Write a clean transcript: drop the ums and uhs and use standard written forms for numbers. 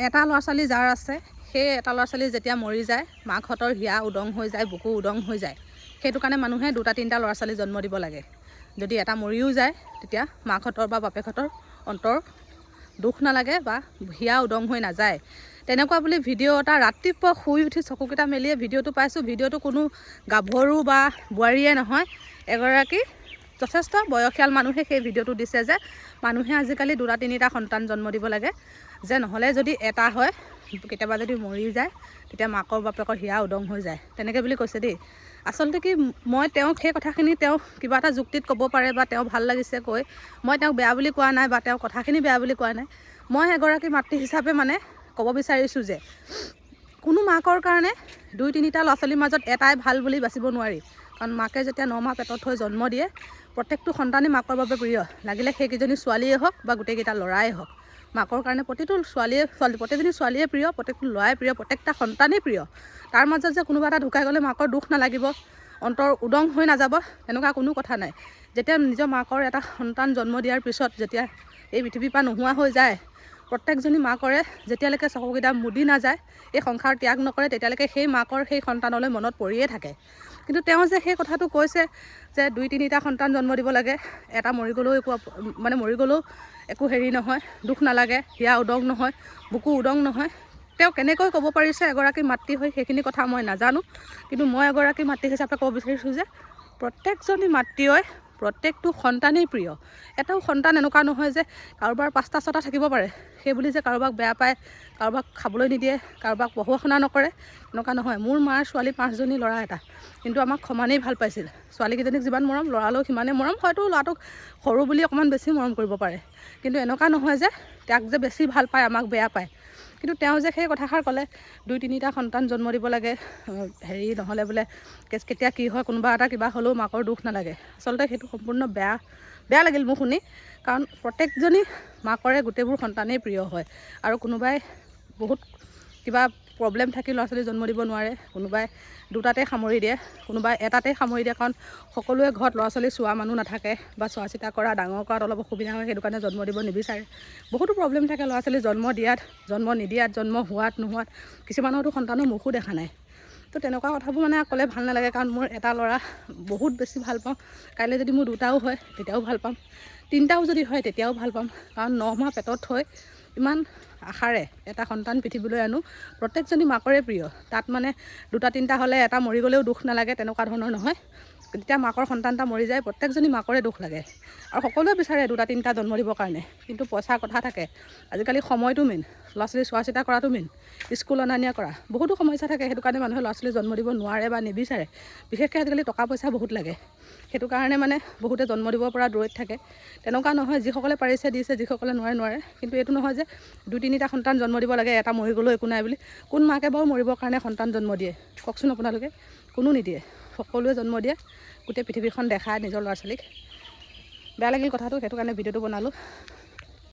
এটা ল'ৰা ছোৱালী যাৰ আছে সেই এটা ল'ৰা ছোৱালী যেতিয়া মৰি যায় মাকহঁতৰ হিয়া উদং হৈ যায়, বুকু উদং হৈ যায়। সেইটো কাৰণে মানুহে দুটা তিনিটা ল'ৰা ছোৱালী জন্ম দিব লাগে। যদি এটা মৰিও যায় তেতিয়া মাকহঁতৰ বা বাপেকহঁতৰ অন্তৰ দুখ নালাগে বা হিয়া উদং হৈ নাযায়। তেনেকুৱা বুলি ভিডিঅ' এটা ৰাতিপুৱা শুই উঠি চকুকেইটা মেলিয়ে ভিডিঅ'টো পাইছোঁ। ভিডিঅ'টো কোনো গাভৰু বা বোৱাৰীয়ে নহয়, এগৰাকী যথেষ্ট বয়সীয়াল মানুহে সেই ভিডিঅ'টো দিছে যে মানুহে আজিকালি দুটা তিনিটা সন্তান জন্ম দিব লাগে, যে নহ'লে যদি এটা হয় কেতিয়াবা যদি মৰি যায় তেতিয়া মাকৰ বাপেকৰ হিয়া উদং হৈ যায়, তেনেকৈ বুলি কৈছে দেই। আচলতে কি মই তেওঁক সেই কথাখিনি তেওঁ কিবা এটা যুক্তিত ক'ব পাৰে বা তেওঁ ভাল লাগিছে কৈ, মই তেওঁক বেয়া বুলি কোৱা নাই বা তেওঁৰ কথাখিনি বেয়া বুলি কোৱা নাই। মই এগৰাকী মাতৃ হিচাপে মানে ক'ব বিচাৰিছোঁ যে কোনো মাকৰ কাৰণে দুই তিনিটা ল'ৰা ছোৱালীৰ মাজত এটাই ভাল বুলি বাচিব নোৱাৰি। কাৰণ মাকে যেতিয়া 9 মাহ পেটত থৈ জন্ম দিয়ে প্ৰত্যেকটো সন্তানেই মাকৰ বাবে প্ৰিয়, লাগিলে সেইকেইজনী ছোৱালীয়ে হওক বা গোটেইকেইটা ল'ৰাই হওক। মাকৰ কাৰণে প্ৰতিজনী ছোৱালীয়ে প্ৰিয়, প্ৰত্যেকটো ল'ৰাই প্ৰিয়, প্ৰত্যেকটা সন্তানেই প্ৰিয়। তাৰ মাজত যে কোনোবা এটা ঢুকাই গ'লে মাকৰ দুখ নালাগিব, অন্তৰ উদং হৈ নাযাব, তেনেকুৱা কোনো কথা নাই। যেতিয়া নিজৰ মাকৰ এটা সন্তান জন্ম দিয়াৰ পিছত যেতিয়া এই পৃথিৱীৰ পৰা নোহোৱা হৈ যায়, প্ৰত্যেকজনী মাকৰে যেতিয়ালৈকে চকুকেইটা মুদি নাযায়, এই সংসাৰ ত্যাগ নকৰে, তেতিয়ালৈকে সেই মাকৰ সেই সন্তানলৈ মনত পৰিয়ে থাকে। কিন্তু তেওঁ যে সেই কথাটো কৈছে যে দুই তিনিটা সন্তান জন্ম দিব লাগে, এটা মৰি গ'লেও একো হেৰি নহয়, দুখ নালাগে, হিয়া উদং নহয়, বুকু উদং নহয়। তেওঁ কেনেকৈ ক'ব পাৰিছে এগৰাকী মাতৃ হৈ সেইখিনি কথা মই নাজানো। কিন্তু মই এগৰাকী মাতৃ হিচাপে ক'ব বিচাৰিছোঁ যে প্ৰত্যেকজনী মাতৃয়ে প্ৰত্যেকটো সন্তানেই প্ৰিয়। এটাও সন্তান এনেকুৱা নহয় যে কাৰোবাৰ 5টা 6টা থাকিব পাৰে, সেই বুলি যে কাৰোবাক বেয়া পায়, কাৰোবাক খাবলৈ নিদিয়ে, কাৰোবাক পঢ়ুৱা শুনা নকৰে, এনেকুৱা নহয়। মোৰ মাৰ ছোৱালী 5জনী, ল'ৰা এটা, কিন্তু আমাক সমানেই ভাল পাইছিল। ছোৱালীকেইজনীক যিমান মৰম, ল'ৰালৈও সিমানেই মৰম, হয়তো ল'ৰাটোক সৰু বুলি অকণমান বেছি মৰম কৰিব পাৰে। কিন্তু এনেকুৱা নহয় যে তাক যে বেছি ভাল পায়, আমাক বেয়া পায়। কিন্তু তেওঁ যে সেই কথাষাৰ ক'লে দুই তিনিটা সন্তান জন্ম দিব লাগে, হেৰি নহ'লে বোলে কেতিয়া কি হয় কোনোবা এটা কিবা হ'লেও মাকৰ দুখ নালাগে। আচলতে সেইটো সম্পূৰ্ণ বেয়া লাগিল মোক শুনি। কাৰণ প্ৰত্যেকজনী মাকৰে গোটেইবোৰ সন্তানেই প্ৰিয় হয়। আৰু কোনোবাই বহুত কিবা প্ৰব্লেম থাকি ল'ৰা ছোৱালী জন্ম দিব নোৱাৰে, কোনোবাই দুটাতে সামৰি দিয়ে, কোনোবাই এটাতে সামৰি দিয়ে। কাৰণ সকলোৱে ঘৰত ল'ৰা ছোৱালী চোৱা মানুহ নাথাকে বা চোৱা চিতা কৰা, ডাঙৰ কৰাত অলপ অসুবিধা হয়, সেইটো কাৰণে জন্ম দিব নিবিচাৰে। বহুতো প্ৰব্লেম থাকে ল'ৰা ছোৱালী জন্ম দিয়াত, জন্ম নিদিয়াত, জন্ম হোৱাত নোহোৱাত, কিছুমানৰতো সন্তানৰ মুখো দেখা নাই। তো তেনেকুৱা কথাবোৰ মানে ক'লে ভাল নালাগে। কাৰণ মোৰ এটা ল'ৰা বহুত বেছি ভাল পাওঁ, কাইলৈ যদি মোৰ দুটাও হয় তেতিয়াও ভাল পাম, তিনিটাও যদি হয় তেতিয়াও ভাল পাম। কাৰণ 9 মাহ পেটত থৈ ইমান আশাৰে এটা সন্তান পৃথিৱীলৈ আনো, প্ৰত্যেকজনী মাকৰে প্ৰিয়। তাত মানে দুটা তিনিটা হ'লে এটা মৰি গ'লেও দুখ নালাগে, তেনেকুৱা ধৰণৰ নহয়। যেতিয়া মাকৰ সন্তান এটা মৰি যায় প্ৰত্যেকজনী মাকৰে দুখ লাগে। আৰু সকলোৱে বিচাৰে দুটা তিনিটা জন্ম দিবৰ কাৰণে, কিন্তু পইচাৰ কথা থাকে। আজিকালি সময়টো মেইন, ল'ৰা ছোৱালী চোৱা চিতা কৰাটো মেইন, স্কুল অনা নিয়া কৰা, বহুতো সমস্যা থাকে। সেইটো কাৰণে মানুহে ল'ৰা ছোৱালী জন্ম দিব নোৱাৰে বা নিবিচাৰে। বিশেষকৈ আজিকালি টকা পইচা বহুত লাগে, সেইটো কাৰণে মানে বহুতে জন্ম দিবৰ পৰা দূৰৈত থাকে। তেনেকুৱা নহয়, যিসকলে পাৰিছে দিছে, যিসকলে নোৱাৰে। কিন্তু এইটো নহয় যে দুই তিনিটা সন্তান জন্ম দিব লাগে, এটা মৰি গ'লেও একো নাই বুলি। কোন মাকে বাৰু মৰিবৰ কাৰণে সন্তান জন্ম দিয়ে কওকচোন আপোনালোকে? কোনো নিদিয়ে, সকলোৱে জন্ম দিয়ে, গোটেই পৃথিৱীখন দেখায় নিজৰ ল'ৰা ছোৱালীক। বেয়া লাগিল কথাটো, সেইটো কাৰণে ভিডিঅ'টো বনালোঁ।